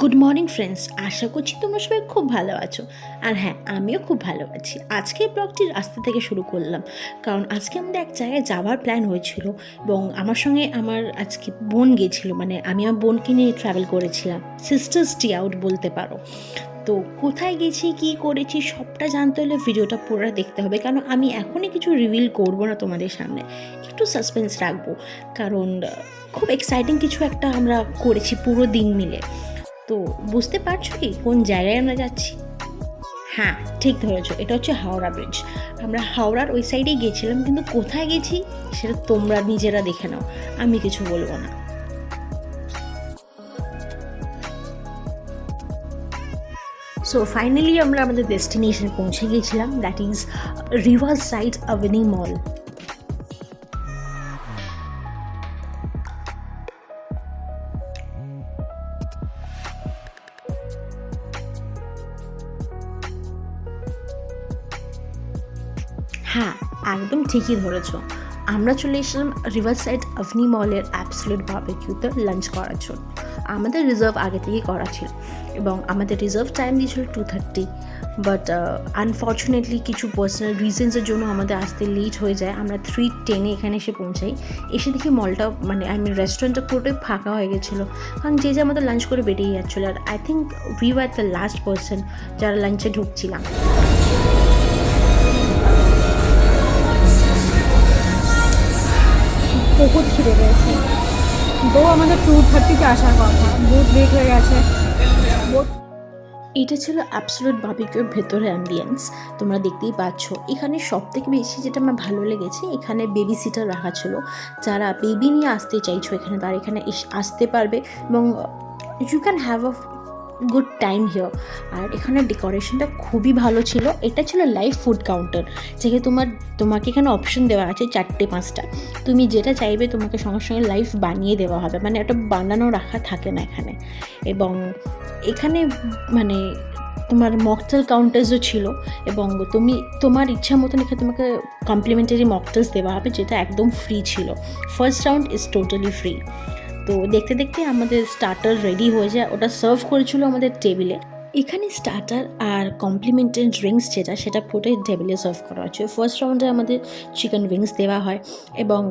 Good morning friends, আশা করছি তোমরা সবাই খুব ভালো আছো। আর হ্যাঁ, আমিও খুব ভালো আছি। আজকে ব্লগটি রাস্তা থেকে শুরু করলাম, কারণ আজকে আমাদের এক জায়গায় যাওয়ার প্ল্যান হয়েছিল এবং আমার সঙ্গে আমার আজকে বোন গেছিলো, মানে আমি আমার বোনকে নিয়ে ট্রাভেল করেছিলাম, সিস্টার্স ডে আউট বলতে পারো। তো কোথায় গেছি, কী করেছি সবটা জানতে হলে ভিডিওটা পুরো দেখতে হবে, কারণ আমি এখনই কিছু রিভিল করবো না তোমাদের সামনে, একটু সাসপেন্স রাখবো, কারণ খুব এক্সাইটিং কিছু একটা আমরা করেছি পুরো দিন মিলে। তো বুঝতে পারছো কি কোন জায়গায় আমরা যাচ্ছি? হ্যাঁ, ঠিক ধরেছো, এটা হচ্ছে হাওড়া ব্রিজ। আমরা হাওড়ার ওই সাইডেই গেছিলাম, কিন্তু কোথায় গেছি সেটা তোমরা নিজেরা দেখে নাও, আমি কিছু বলবো না। সো ফাইনালি আমরা আমাদের ডেস্টিনেশনে পৌঁছে গিয়েছিলাম, that is riverside avenue mall. হ্যাঁ, একদম ঠিকই ধরেছো, আমরা চলে এসেছিলাম রিভার সাইড আভনি মলের অ্যাবসলিউট বারবিকিউতে লাঞ্চ করার জন্য। আমাদের রিজার্ভ আগে থেকেই করা ছিল এবং আমাদের রিজার্ভ টাইম দিয়েছিল 2:30, বাট আনফর্চুনেটলি কিছু পার্সোনাল রিজনসের জন্য আমাদের আসতে লেট হয়ে যায়। আমরা 3:10 এখানে এসে পৌঁছাই। এসে দেখি মলটা, মানে রেস্টুরেন্টটা পুরোটাই ফাঁকা হয়ে গেছিলো, কারণ যে আমাদের লাঞ্চ করে বেরিয়ে যাচ্ছিলো। আর I think we were the last person যারা লাঞ্চে ঢুকছিলাম। বহুত খিদে পেয়েছে। বউ আমাদের 2:30-তে আসার কথা, বহুত লেট হয়ে গেছে। এটা ছিল অ্যাবসলিউট বারবিকিউর ভেতরে অ্যাম্বিয়েন্স, তোমরা দেখতেই পাচ্ছ। এখানে সব থেকে বেশি যেটা আমার ভালো লেগেছে, এখানে বেবি সিটার রাখা ছিল। যারা বেবি নিয়ে আসতে চাইছো এখানে, তারা এখানে আসতে পারবে এবং you can have a good time here. আর এখানে ডেকোরেশনটা খুবই ভালো ছিল। এটা ছিল লাইভ ফুড কাউন্টার, যেখানে তোমাকে এখানে অপশন দেওয়া আছে 4-5টা। তুমি যেটা চাইবে তোমাকে সঙ্গে সঙ্গে লাইভ বানিয়ে দেওয়া হবে, মানে ওটা বানানো রাখা থাকে না এখানে। এবং এখানে মানে তোমার মকটেল কাউন্টার্সও ছিল এবং তোমার ইচ্ছা মতন এখানে তোমাকে কমপ্লিমেন্টারি মকটেলস দেওয়া হবে, যেটা একদম ফ্রি ছিল। First round is totally free. তো দেখতে দেখতে আমাদের স্টার্টার রেডি হয়ে যায়, ওটা সার্ভ করেছিল আমাদের টেবিলে। এখানে স্টার্টার আর কমপ্লিমেন্টারি ড্রিঙ্কস যেটা, সেটা পুরোটাই টেবিলে সার্ভ করা হচ্ছে। ফার্স্ট রাউন্ডে আমাদের চিকেন উইংস দেওয়া হয় এবং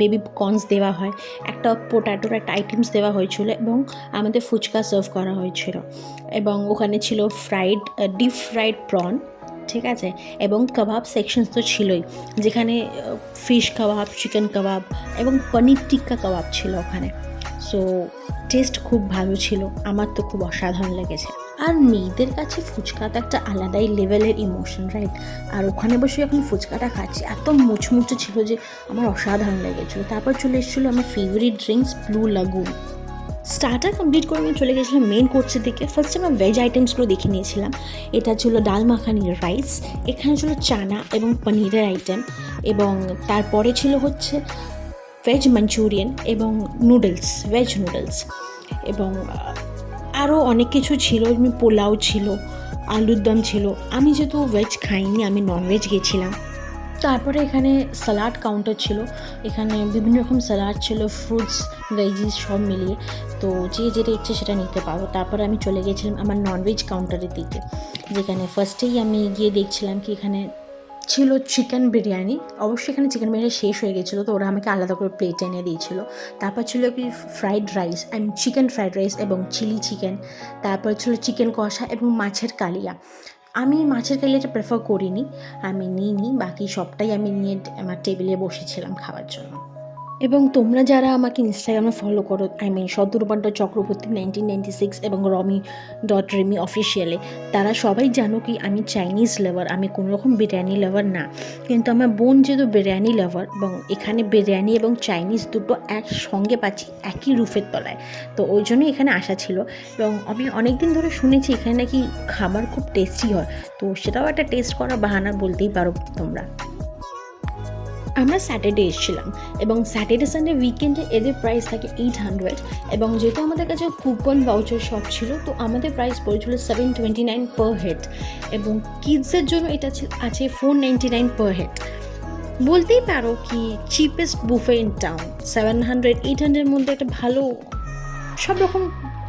বেবি কর্নস দেওয়া হয়, একটা পোট্যাটোর একটা আইটেমস দেওয়া হয়েছিল এবং আমাদের ফুচকা সার্ভ করা হয়েছিল। এবং ওখানে ছিল ডিপ ফ্রাইড প্রন, ঠিক আছে, এবং কাবাব সেকশনস তো ছিলই, যেখানে ফিশ কাবাব, চিকেন কাবাব এবং পনির টিক্কা কাবাব ছিল ওখানে। সো টেস্ট খুব ভালো ছিল, আমার তো খুব অসাধারণ লেগেছে। আর মেয়েদের কাছে ফুচকা তো একটা আলাদাই লেভেলের ইমোশন, রাইট? আর ওখানে বসে যখন ফুচকাটা খাচ্ছি, এত মুচমুচে ছিল যে আমার অসাধারণ লেগেছিলো। তারপর চলে এসেছিলো আমার favourite drinks blue lagoon. Starter complete করে আমি চলে গেছিলাম মেন কোর্সের দিকে। ফার্স্টে আমরা ভেজ আইটেমসগুলো দেখে নিয়েছিলাম। এটা ছিল ডাল মাখানির রাইস, এখানে ছিল চানা এবং পনিরের আইটেম, এবং তারপরে ছিল হচ্ছে ভেজ মাঞ্চুরিয়ান এবং নুডলস, ভেজ নুডলস, এবং আরও অনেক কিছু ছিল, পোলাও ছিল, আলুর দম ছিল। আমি যেহেতু ভেজ খাইনি, আমি ননভেজ গেছিলাম। তারপরে এখানে স্যালাড কাউন্টার ছিল, এখানে বিভিন্ন রকম স্যালাড ছিল, ফ্রুটস ভেজিস সব মিলিয়ে। তো যে যেটা ইচ্ছে সেটা নিতে পারো। তারপরে আমি চলে গেছিলাম আমার ননভেজ কাউন্টারের দিকে, যেখানে ফার্স্টেই আমি গিয়ে দেখছিলাম কি এখানে ছিল চিকেন বিরিয়ানি। অবশ্যই এখানে চিকেন বিরিয়ানি শেষ হয়ে গেছিলো, তো ওরা আমাকে আলাদা করে প্লেট এনে দিয়েছিল। তারপর ছিল কি fried rice chicken fried rice এবং চিলি চিকেন। তারপর ছিল চিকেন কষা এবং মাছের কালিয়া। আমি মাছের কালিয়াটা প্রেফার করিনি, আমি নিইনি, বাকি সবটাই আমি নিয়ে আমার টেবিলে বসেছিলাম খাওয়ার জন্য। এবং তোমরা যারা আমাকে ইনস্টাগ্রামে ফলো করো, শতরূপান্ত চক্রবর্তী 1996 এবং রমি.রেমি অফিসিয়ালে, তারা সবাই জানো কি আমি চাইনিজ লাভার, আমি কোনো রকম বিরিয়ানি লাভার না। কিন্তু আমার বোন যেহেতু বিরিয়ানি লাভার, এবং এখানে বিরিয়ানি এবং চাইনিজ দুটো একসঙ্গে পাচ্ছি একই রুফের তলায়, তো ওই জন্যই এখানে আসা ছিল। এবং আমি অনেক দিন ধরে শুনেছি এখানে নাকি খাবার খুব টেস্টি হয়, তো সেটাও একটা টেস্ট করা বাহানা বলতেই পারো তোমরা। আমরা স্যাটারডে এসেছিলাম এবং স্যাটারডে সানডে উইকেন্ডে এদের প্রাইস থাকে 800, এবং যেহেতু আমাদের কাছে কুপন ভাউচার সব ছিল, তো আমাদের প্রাইস পড়েছিল 729 পার হেড, এবং কিডসের জন্য এটা আছে 499 পার হেড। বলতেই পারো কি চিপেস্ট বুফে ইন টাউন। 700-800 মধ্যে একটা ভালো সব রকম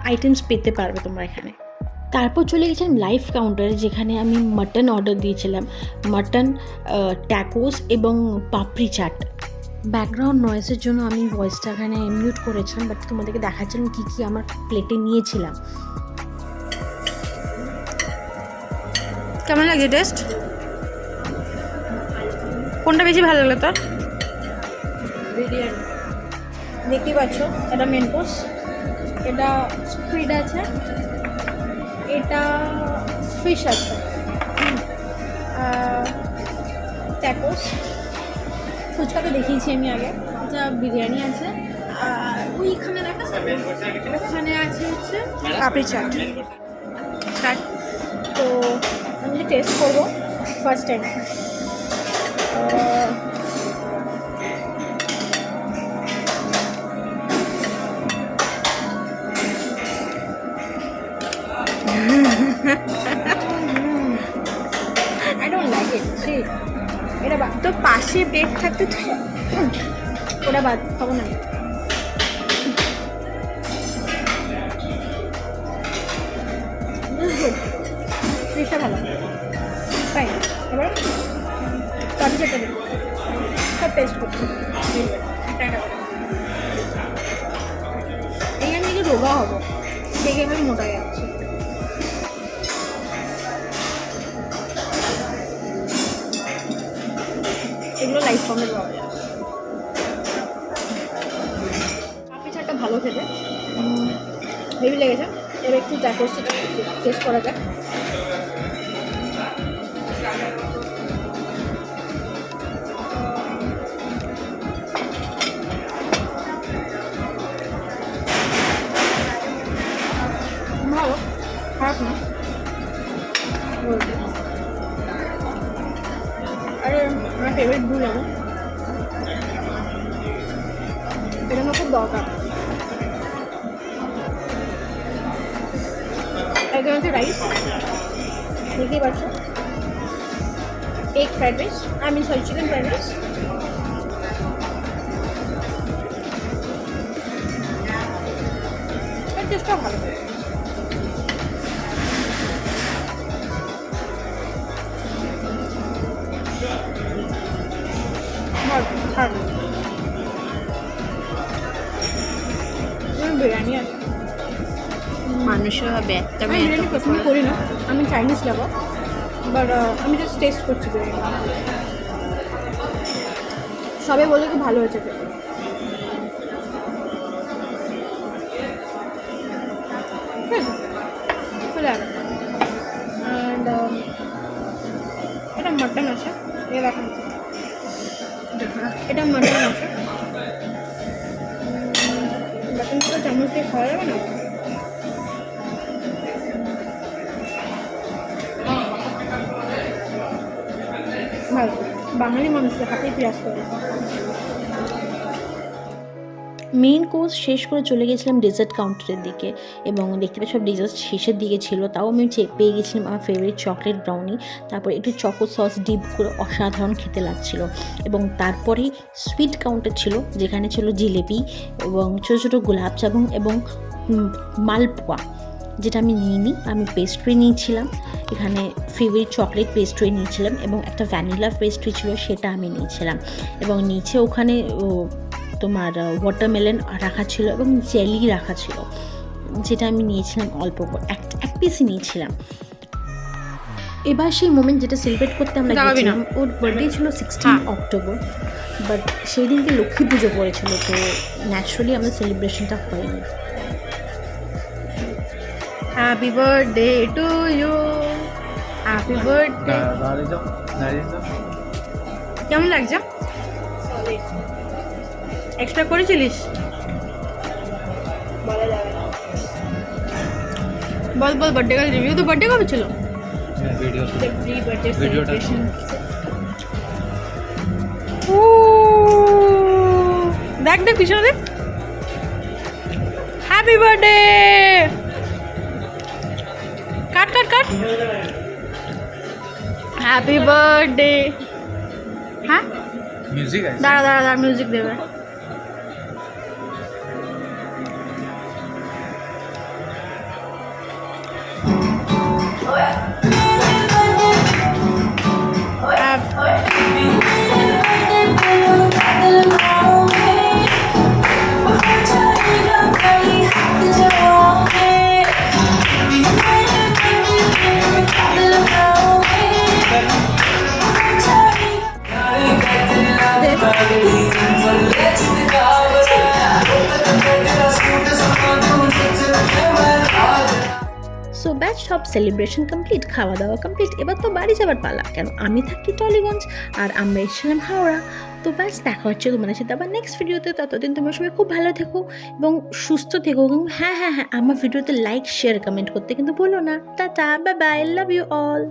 আইটেমস পেতে পারবে তোমরা এখানে। তারপর চলে গেছিলাম লাইভ কাউন্টারে, যেখানে আমি মাটন অর্ডার দিয়েছিলাম, মাটন, ট্যাকোস এবং পাপড়ি চাট। ব্যাকগ্রাউন্ড নয়েজের জন্য আমি ভয়েসটা এখানে মিউট করেছিলাম, বাট তোমাদেরকে দেখাচ্ছিলাম কী কী আমার প্লেটে নিয়েছিলাম। কেমন লাগে টেস্ট? কোনটা বেশি ভালো লাগলো তোর? বিরিয়ানি। দেখতেই পাচ্ছ, এটা মেন কোর্স, এটা স্কুইড আছে, এটা ফিশ আছে, ট্যাকোস, ফুচকা তো দেখিয়েছি আমি আগে, এটা বিরিয়ানি আছে, আর ওইখানে দেখা ওখানে আছে হচ্ছে পাপড়ি চাট। তো আমি টেস্ট করবো first time. I don't like it. See, এটা বাদ তো, পাশে প্লেট থাকতে তো ওটা বাদ খাবো না। ফিশটা ভালো, তাই এবার পাপড়ি চাটটা দিই, সব টেস্ট করছি। এইখান থেকে রোগা হবো, দেখে এখানে মোটা হয়ে যাচ্ছে। এগুলো লাইফ ফর্মে পাওয়া যায়। পাপড়ি চাটটা ভালো খেতে, হেভি লেগেছে। এবার একটু ট্যাকোসটা টেস্ট করা যাক। ভালো, খারাপ না। আরে আমার ফেভারিট ভুল আমার, এটা আমার খুব দরকার। একদম হচ্ছে রাইস, দেখতেই পাচ্ছ, egg fried rice, sorry chicken fried rice. এর টেস্টটাও ভালো। বিরিয়ানি আছে, মানুষও হবে, তবে আমি বিরিয়ানি পছন্দ করি না, আমি চাইনিজ লাভার, বাট আমি জাস্ট টেস্ট করছি বিরিয়ানি। সবাই বলে কি ভালো হয়েছে খেতে। ঠিক আছে, চলে আসবে। অ্যান্ড এটা মাটন আছে, এ দেখেন, এটা মাটন আছে। মাটনটা চামচ দিয়ে খাওয়া যাবে না? ভালো, বাঙালি মানুষের হাতেই পেঁয়াজ করে। মেইন কোর্স শেষ করে চলে গেছিলাম ডেজার্ট কাউন্টারের দিকে, এবং দেখতে পাচ্ছি সব ডেজার্ট শেষের দিকে ছিল, তাও আমি পেয়ে গেছিলাম আমার ফেভারিট চকলেট ব্রাউনি, তারপর একটু চকো সস ডিপ করে অসাধারণ খেতে লাগছিল। এবং তারপরেই সুইট কাউন্টার ছিল, যেখানে ছিল জিলেপি এবং ছোটো ছোটো গোলাপ জামুন এবং মালপোয়া, যেটা আমি নিইনি। আমি পেস্ট্রি নিয়েছিলাম, এখানে ফেভারিট চকলেট পেস্ট্রি নিয়েছিলাম এবং একটা ভ্যানিলা পেস্ট্রি ছিল, সেটা আমি নিয়েছিলাম। এবং নিচে ওখানে তোমার ওয়াটারমেলন রাখা ছিল এবং জেলি রাখা ছিল, যেটা আমি নিয়েছিলাম অল্প এক পিসই নিয়েছিলাম। এবার সেই মোমেন্ট যেটা সেলিব্রেট করতে আমরা গেছিলাম, ওর বার্থডে ছিল 16 অক্টোবর, বাট সেই দিনকে লক্ষ্মী পুজো পড়েছিল, তো ন্যাচারালি আমাদের সেলিব্রেশনটা হয়নি। Happy birthday to you, happy birthday. কেমন লাগছে? এক্সট্রা করেছিলিস? বলা যাবে না। বল বল, বার্থডে কাল রিভিউ। তো বার্থডে কবে ছিল? দেখ দেখ পিছনে দেখ, হ্যাপি বার্থডে। কাট কাট কাট, হ্যাপি বার্থডে। হ্যাঁ, দাঁড়া দাঁড়া দাঁড়া, মিউজিক দেবে। সো ব্যাচ সব সেলিব্রেশন কমপ্লিট, খাওয়া দাওয়া কমপ্লিট, এবার তো বাড়ি যাবার পালা। কেন আমি থাকি টলিগঞ্জ আর আমরা এসেছিলাম হাওড়া। তো ব্যাস দেখা হচ্ছে তোমাদের সাথে আবার নেক্সট ভিডিওতে। ততদিন তোমরা সবাই খুব ভালো থেকো এবং সুস্থ থেকো। এবং হ্যাঁ, আমার ভিডিওতে লাইক শেয়ার কমেন্ট করতে কিন্তু বলো না। Tata, bye bye, love you all.